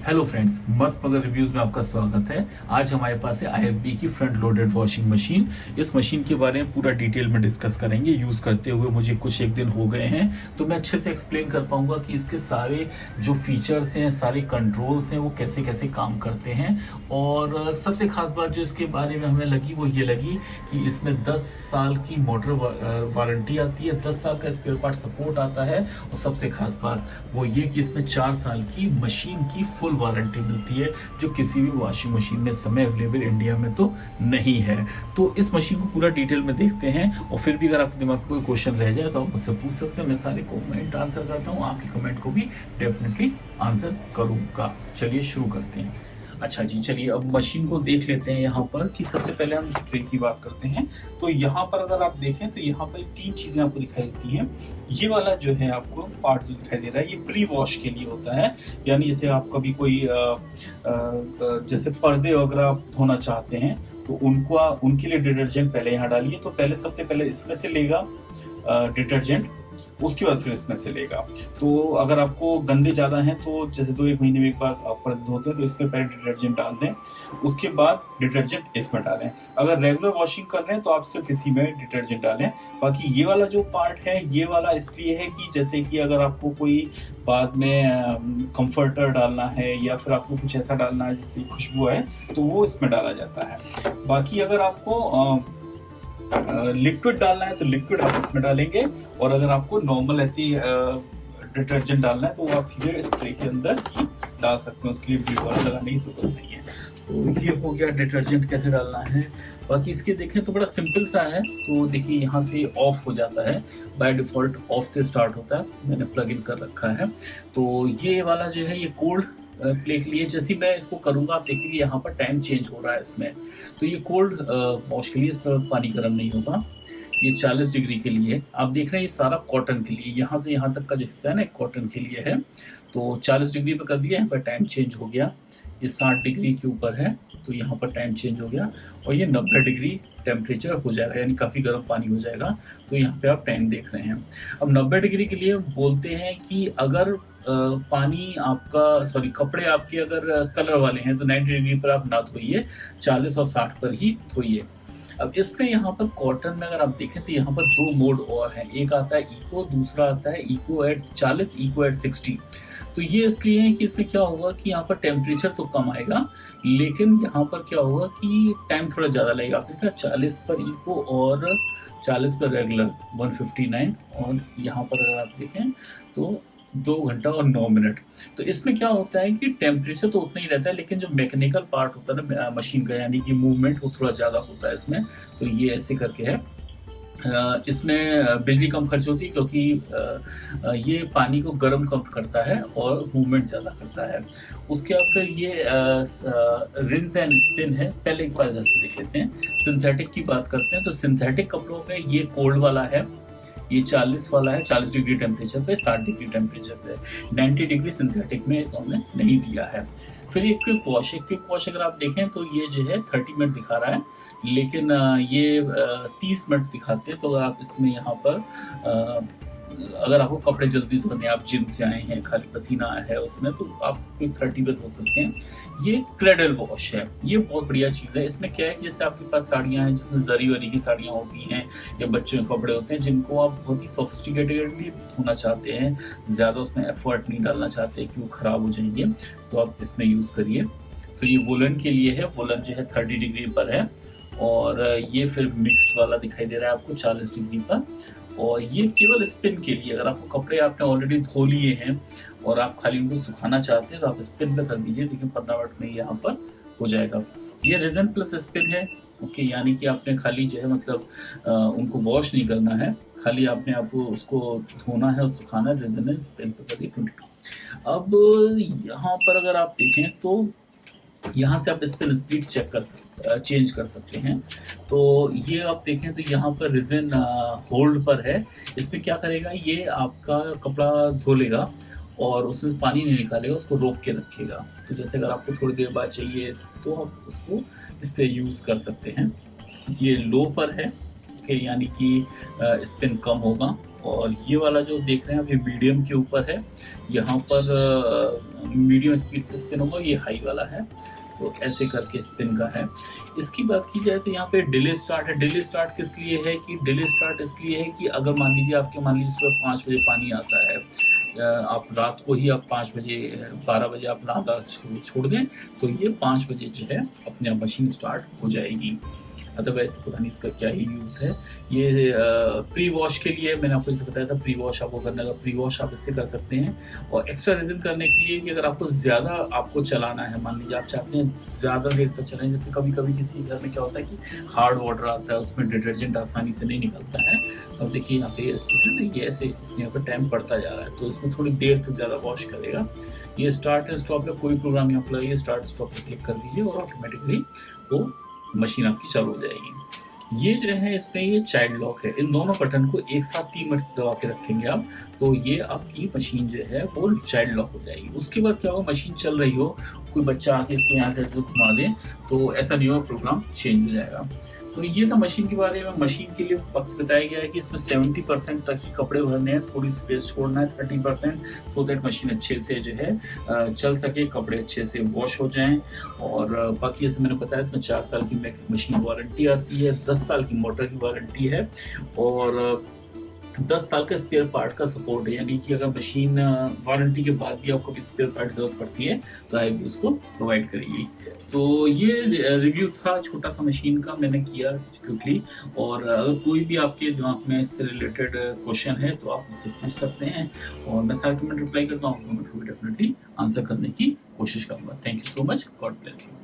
Hello friends, मस्त मगर reviews में आपका स्वागत है। आज हमारे पास है IFB की फ्रंट लोडेड वॉशिंग मशीन। इस मशीन के बारे में पूरा डिटेल में डिस्कस करेंगे। यूज करते हुए मुझे कुछ एक दिन हो गए हैं, तो मैं अच्छे से एक्सप्लेन कर पाऊंगा कि इसके सारे जो फीचर्स हैं, सारे कंट्रोल्स हैं, वो कैसे कैसे काम करते हैं। और सबसे खास बात जो इसके बारे में हमें लगी वो ये लगी कि इसमें 10 साल की मोटर वारंटी आती है, 10 साल का स्पेयर पार्ट सपोर्ट आता है। और सबसे खास बात वो ये कि इसमें 4 साल की मशीन की फुल वारंटी मिलती है, जो किसी भी वॉशिंग मशीन में समय अवेलेबल इंडिया में तो नहीं है। तो इस मशीन को पूरा डिटेल में देखते हैं, और फिर भी अगर आपके दिमाग में कोई क्वेश्चन रह जाए तो आप मुझसे पूछ सकते हैं। मैं सारे कमेंट आंसर करता हूँ, आपके कमेंट को भी डेफिनेटली आंसर करूंगा। चलिए शुरू करते हैं। अच्छा जी, चलिए अब मशीन को देख लेते हैं। यहाँ पर कि सबसे पहले हम स्प्रे की बात करते हैं। तो यहाँ पर अगर आप देखें तो यहाँ पर 3 चीजें आपको दिखाई देती हैं। ये वाला जो है आपको पार्ट जो दिखाई दे रहा है, ये प्री वॉश के लिए होता है। यानी जैसे आप कभी कोई जैसे पर्दे वगैरह आप धोना चाहते हैं तो उनके लिए डिटर्जेंट पहले यहाँ डालिए। तो पहले सबसे पहले इसमें से लेगा डिटर्जेंट, उसके बाद फिर इसमें से लेगा। तो अगर आपको गंदे ज्यादा हैं तो जैसे 2-1 महीने में एक बार आप पर्दे धोते हैं तो इसमें पहले डिटर्जेंट डाल दें, उसके बाद डिटर्जेंट इसमें डालें। अगर रेगुलर वॉशिंग कर रहे हैं तो आप सिर्फ इसी में डिटर्जेंट डालें। बाकी ये वाला जो पार्ट है, ये वाला इसलिए है कि जैसे कि अगर आपको कोई बाद में कंफर्टर डालना है या फिर आपको कुछ ऐसा डालना है जिससे खुशबू है, तो वो इसमें डाला जाता है। बाकी अगर आपको लिक्विड डालना है तो लिक्विड आप इसमें डालेंगे, और अगर आपको नॉर्मल ऐसी डिटर्जेंट डालना है तो वो आप सीधे स्प्रे के अंदर ही डाल सकते हैं, उसके लिए ब्लीड वाला लगाने की जरूरत नहीं है। तो ये हो गया डिटर्जेंट कैसे डालना है। बाकी इसके देखें तो बड़ा सिंपल सा है। तो देखिए यहाँ से ऑफ हो जाता है, बाय डिफॉल्ट ऑफ से स्टार्ट होता है, मैंने प्लग इन कर रखा है। तो ये वाला जो है ये कोल्ड प्ले के लिए, जैसे मैं इसको करूंगा आप देखेंगे यहाँ पर टाइम चेंज हो रहा है इसमें। तो ये कोल्ड वॉश के लिए, इसमें पानी गर्म नहीं होगा। ये 40 डिग्री के लिए आप देख रहे हैं, ये सारा कॉटन के लिए, यहाँ से यहाँ तक का जो हिस्सा है ना कॉटन के लिए है। तो 40 डिग्री पे कर दिया, यहाँ पर टाइम चेंज हो गया। ये 60 डिग्री के ऊपर है तो यहाँ पर टाइम चेंज हो गया, और ये 90 डिग्री टेम्परेचर हो जाएगा, यानी काफ़ी गर्म पानी हो जाएगा। तो यहाँ पे आप टाइम देख रहे हैं। अब 90 डिग्री के लिए बोलते हैं कि अगर पानी आपका कपड़े आपके अगर कलर वाले हैं तो 90 डिग्री पर आप ना धोइए, 40 और 60 पर ही धोइए। अब इसमें यहाँ पर कॉटन में अगर आप देखें तो यहाँ पर 2 मोड और हैं। एक आता है इको, दूसरा आता है इको एट 40, इको एट 60। तो ये इसलिए है कि इसमें क्या होगा कि यहाँ पर टेम्परेचर तो कम आएगा, लेकिन यहाँ पर क्या होगा कि टाइम थोड़ा ज़्यादा लगेगा। आपने कहा 40 पर इको और 40 पर रेगुलर 159, और यहाँ पर अगर आप देखें तो 2 घंटा और 9 मिनट। तो इसमें क्या होता है कि टेम्परेचर तो उतना ही रहता है, लेकिन जो मैकेनिकल पार्ट होता है ना मशीन का, यानी कि मूवमेंट, वो थोड़ा ज़्यादा होता है इसमें। तो ये ऐसे करके है। इसमें बिजली कम खर्च होती है क्योंकि ये पानी को गर्म कम करता है और मूवमेंट ज़्यादा करता है। उसके बाद फिर ये रिंस एंड स्पिन है। पहले एक बार इधर से देख लेते हैं, सिंथेटिक की बात करते हैं। तो सिंथेटिक कपड़ों में ये कोल्ड वाला है, ये 40 वाला है, 40 डिग्री टेम्परेचर पे, 60 डिग्री टेम्परेचर पे। 90 डिग्री सिंथेटिक में इन्होंने नहीं दिया है। फिर एक क्विक वॉश अगर आप देखें तो ये जो है 30 मिनट दिखा रहा है, लेकिन ये 30 मिनट दिखाते हैं। तो अगर आप इसमें यहाँ पर अगर आपको कपड़े जल्दी धोने, आप जिम से आए हैं, खाली पसीना आया है उसमें, तो आप 30 पे धो सकते हैं। ये क्रेडल वॉश है, ये बहुत बढ़िया चीज़ है। इसमें क्या है कि जैसे आपके पास साड़ियाँ हैं जिसमें जरी वरी की साड़ियाँ होती हैं, या बच्चों के कपड़े होते हैं जिनको आप बहुत ही सोफिस्टिकेटेडली धोना चाहते हैं, ज़्यादा उसमें एफर्ट नहीं डालना चाहते कि वो ख़राब हो जाएंगे, तो आप इसमें यूज़ करिए। फिर ये वुलन के लिए है, वुलन जो है 30 डिग्री पर है, और ये फिर मिक्स्ड वाला दिखाई दे रहा है आपको 40 डिग्री पर। और ये केवल स्पिन के लिए, अगर आपको कपड़े आपने ऑलरेडी धो लिए हैं और आप खाली उनको सुखाना चाहते हैं तो आप स्पिन पे कर दीजिए, लेकिन 15 मिनट में यहाँ पर हो जाएगा। ये रिजन प्लस स्पिन है, ओके, यानी कि आपने खाली जो है मतलब उनको वॉश नहीं करना है, खाली आपको उसको धोना है और सुखाना है। रिजन एंड स्पिन पे करिए 22। अब यहाँ पर अगर आप देखें तो यहाँ से आप स्पिन स्पीड चेंज कर सकते हैं। तो ये आप देखें तो यहाँ पर रिजन होल्ड पर है। इसमें क्या करेगा, ये आपका कपड़ा धो लेगा और उसमें पानी नहीं निकालेगा, उसको रोक के रखेगा। तो जैसे अगर आपको थोड़ी देर बाद चाहिए तो आप उसको इस पर यूज़ कर सकते हैं। ये लो पर है, यानी कि स्पिन कम होगा, और ये वाला जो देख रहे हैं आप ये मीडियम के ऊपर है, यहाँ पर मीडियम स्पीड से स्पिन होगा, ये हाई वाला है, तो ऐसे करके स्पिन का है। इसकी बात की जाए तो यहाँ पे डिले स्टार्ट है। डिले स्टार्ट किस लिए है कि डिले स्टार्ट इसलिए है कि अगर मान लीजिए सुबह 5 बजे पानी आता है, आप रात को ही आप 5 बजे 12 बजे आप नाला छोड़ दें तो ये 5 बजे जो है अपने आप मशीन स्टार्ट हो जाएगी। अदरवाइज तो पता नहीं इसका क्या ही यूज़ है। ये प्री वॉश के लिए मैंने आपको जैसे बताया था, प्री वॉश आपको करने का, प्री वॉश आप इससे कर सकते हैं। और एक्स्ट्रा रीजन करने के लिए कि अगर आपको ज़्यादा आपको चलाना है, मान लीजिए आप चाहते हैं ज़्यादा देर तक चलाएं, जैसे कभी कभी किसी घर में क्या होता है कि हार्ड वाटर आता है, उसमें डिटर्जेंट आसानी से नहीं निकलता है। अब देखिए यहाँ पे ना ये ऐसे इसमें यहाँ पर टाइम बढ़ता जा रहा है, तो इसमें थोड़ी देर तक ज़्यादा वॉश करेगा। ये स्टार्ट एंड स्टॉप में कोई प्रोग्राम यहाँ पर लगाइए, स्टार्ट स्टॉप पर क्लिक कर दीजिए और ऑटोमेटिकली वो मशीन आपकी चालू हो जाएगी। ये जो है इसमें ये चाइल्ड लॉक है, इन दोनों बटन को एक साथ 3 मिनट दबा के रखेंगे आप, तो ये आपकी मशीन जो है वो चाइल्ड लॉक हो जाएगी। उसके बाद क्या होगा, मशीन चल रही हो, कोई बच्चा आके इसको यहाँ से ऐसे घुमा दे तो ऐसा नहीं होगा, प्रोग्राम चेंज हो जाएगा। तो ये था मशीन के बारे में। मशीन के लिए बताया गया है कि इसमें 70% तक ही कपड़े भरने हैं, थोड़ी स्पेस छोड़ना है 30%, सो दैट मशीन अच्छे से जो है चल सके, कपड़े अच्छे से वॉश हो जाएं। और बाकी जैसे मैंने बताया इसमें 4 साल की मशीन वारंटी आती है, 10 साल की मोटर की वारंटी है और 10 साल का स्पेयर पार्ट का सपोर्ट है, यानी कि अगर मशीन वारंटी के बाद भी आपको स्पेयर पार्ट जरूरत पड़ती है तो IFB उसको प्रोवाइड करेगी। तो ये रिव्यू था छोटा सा मशीन का, मैंने किया क्विकली। और अगर कोई भी आपके दिमाग में इससे रिलेटेड क्वेश्चन है तो आप मुझसे पूछ सकते हैं और मैं सारे कमेंट रिप्लाई करता हूँ, कमेंट को डेफिनेटली आंसर करने की कोशिश करूंगा। Thank you so much, God bless you.